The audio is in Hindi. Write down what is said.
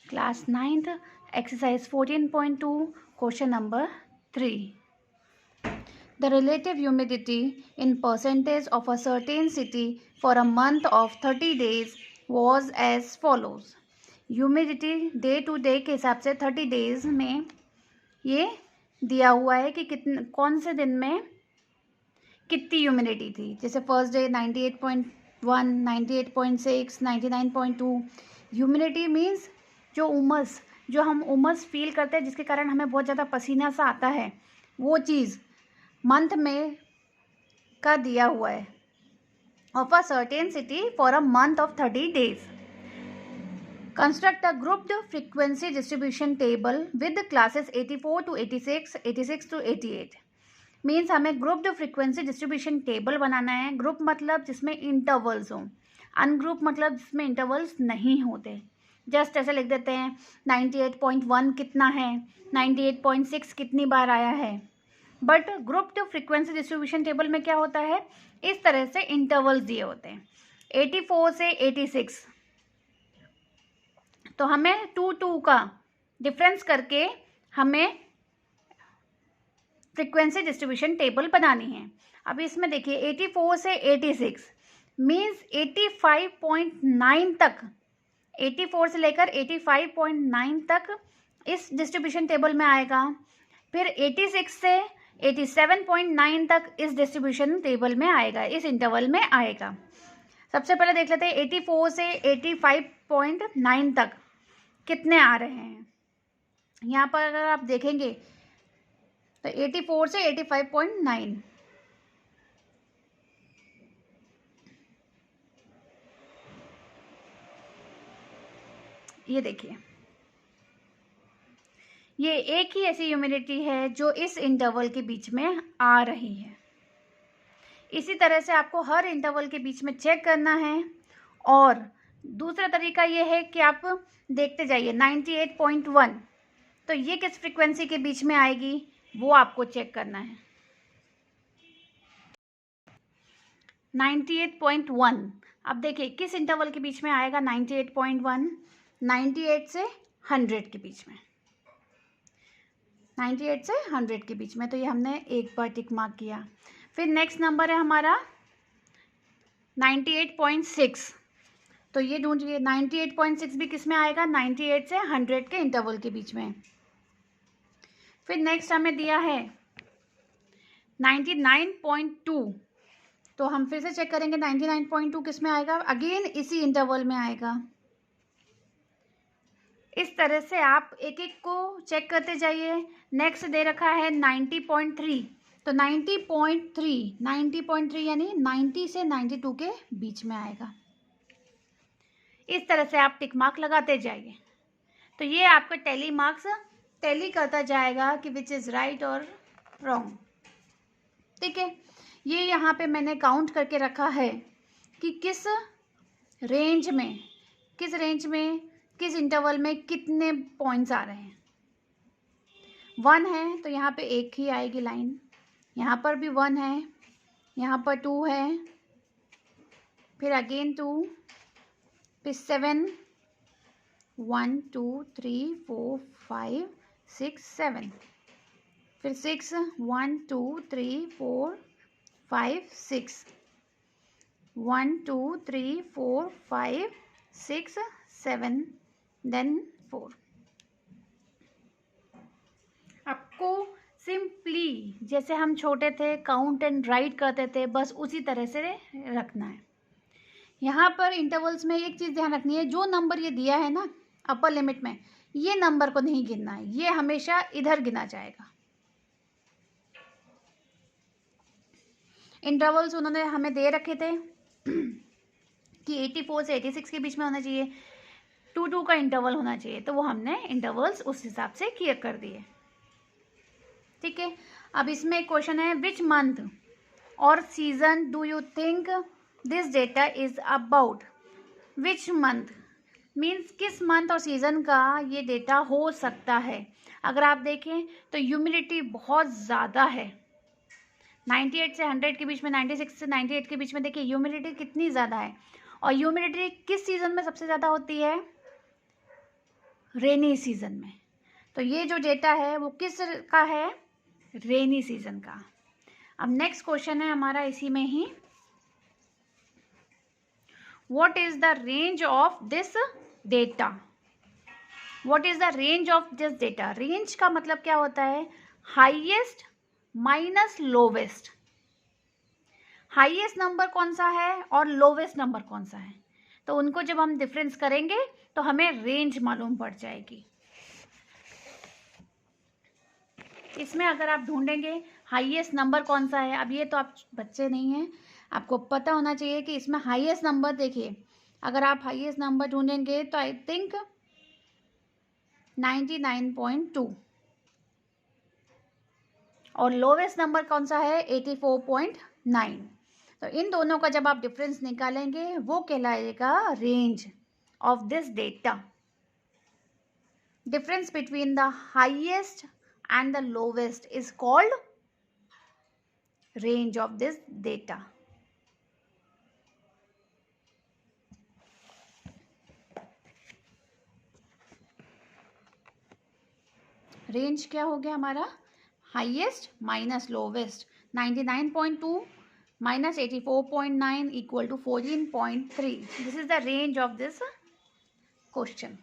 Class 9th, exercise 14.2, question number 3. The relative humidity in percentage of a certain city for a month of 30 days was as follows. Humidity day to day के हिसाब से 30 डेज में ये दिया हुआ है कि कितने कौन से दिन में कितनी ह्यूमिडिटी थी. जैसे फर्स्ट डे 98.1, 98.6, 99.2. ह्यूमिडिटी मीन्स जो उमस, जो हम उमस फील करते हैं जिसके कारण हमें बहुत ज़्यादा पसीना सा आता है, वो चीज़ मंथ में का दिया हुआ है. Of a certain city for a month of 30 days. Construct a grouped frequency distribution table with classes 84 to 86, 86 to 88. Means हमें ग्रुप्ड फ्रीक्वेंसी डिस्ट्रीब्यूशन टेबल बनाना है. ग्रुप मतलब जिसमें इंटरवल्स हों, अनग्रुप मतलब जिसमें इंटरवल्स नहीं होते. जस्ट ऐसे लिख देते हैं 98.1 कितना है, 98.6 कितनी बार आया है. But grouped frequency distribution table में क्या होता है, इस तरह से इंटरवल्स दिए होते हैं 84 से 86. तो हमें 2 का डिफरेंस करके हमें फ्रीक्वेंसी डिस्ट्रीब्यूशन टेबल बनानी है. अब इसमें देखिए 84 से 86 मीन्स 85.9 तक, 84 से लेकर 85.9 तक इस डिस्ट्रीब्यूशन टेबल में आएगा. फिर 86 से 87.9 तक इस डिस्ट्रीब्यूशन टेबल में आएगा, इस इंटरवल में आएगा. सबसे पहले देख लेते हैं 84 से 85.9 तक कितने आ रहे हैं. यहाँ पर अगर आप देखेंगे तो 84 से 85.9, ये देखिए, ये एक ही ऐसी ह्यूमिडिटी है जो इस इंटरवल के बीच में आ रही है. इसी तरह से आपको हर इंटरवल के बीच में चेक करना है. और दूसरा तरीका ये है कि आप देखते जाइए 98.1, तो ये किस फ्रीक्वेंसी के बीच में आएगी वो आपको चेक करना है. 98.1, अब देखिए किस इंटरवल के बीच में आएगा 98.1, 98 से 100 के बीच में, 98 से 100 के बीच में. तो ये हमने एक बार टिक मार्क किया. फिर नेक्स्ट नंबर है हमारा 98.6. तो ये ढूंढिए 98.6 भी किस में आएगा, 98 से 100 के इंटरवल के बीच में. फिर नेक्स्ट हमें दिया है 99.2. तो हम फिर से चेक करेंगे 99.2 किस में आएगा, अगेन इसी इंटरवल में आएगा. इस तरह से आप एक एक को चेक करते जाइए. नेक्स्ट दे रखा है 90.3. तो 90.3 यानी 90 से 92 के बीच में आएगा. इस तरह से आप टिक मार्क लगाते जाइए. तो ये आपका टैली मार्क्स टैली करता जाएगा कि विच इज़ राइट और रॉन्ग. ठीक है, ये यहाँ पे मैंने काउंट करके रखा है कि किस रेंज में किस इंटरवल में कितने पॉइंट्स आ रहे हैं. 1 है तो यहाँ पे एक ही आएगी लाइन, यहाँ पर भी 1 है, यहाँ पर 2 है, फिर अगेन 2, फिर 7, 1 2 3 4 5 6 7, फिर 6, 1 2 3 4 5 6, 1 2 3 4 5 6 7, देन 4. आपको सिंपली जैसे हम छोटे थे काउंट एंड राइट करते थे, बस उसी तरह से रखना है. यहाँ पर इंटरवल्स में एक चीज़ ध्यान रखनी है, जो नंबर ये दिया है ना अपर लिमिट में, ये नंबर को नहीं गिनना है, ये हमेशा इधर गिना जाएगा. इंटरवल्स उन्होंने हमें दे रखे थे कि 84 से 86 के बीच में होना चाहिए, 2 का इंटरवल होना चाहिए, तो वो हमने इंटरवल्स उस हिसाब से क्लियर कर दिए. ठीक है, अब इसमें एक क्वेश्चन है, विच मंथ और season do you think this data is about. Which month means किस मंथ और सीजन का ये डेटा हो सकता है. अगर आप देखें तो ह्यूमिडिटी बहुत ज़्यादा है, 98 से 100 के बीच में, 96 से 98 के बीच में. देखिए ह्यूमिडिटी कितनी ज़्यादा है. और ह्यूमिडिटी किस सीज़न में सबसे ज़्यादा होती है, रेनी सीजन में। तो ये जो डेटा है वो किस का है? रेनी सीजन का। अब नेक्स्ट क्वेश्चन है हमारा इसी में ही, what is the range of this data? What is the range of this data? Range का मतलब क्या होता है? Highest minus lowest. Highest number कौन सा है और लोवेस्ट नंबर कौन सा है, तो उनको जब हम डिफरेंस करेंगे तो हमें रेंज मालूम पड़ जाएगी। इसमें अगर आप ढूंढेंगे हाईएस्ट नंबर कौन सा है, अब ये तो आप बच्चे नहीं हैं, आपको पता होना चाहिए कि इसमें हाईएस्ट नंबर, देखिए अगर आप हाईएस्ट नंबर ढूंढेंगे तो आई थिंक 99.2 और लोवेस्ट नंबर कौन सा है? 84.9। तो इन दोनों का जब आप डिफरेंस निकालेंगे वो कहलाएगा range of this data. Difference between the highest and the lowest is called range of this data. Range क्या हो गया हमारा? Highest minus lowest. 99.2 minus 84.9 equal to 14.3. This is the range of this question.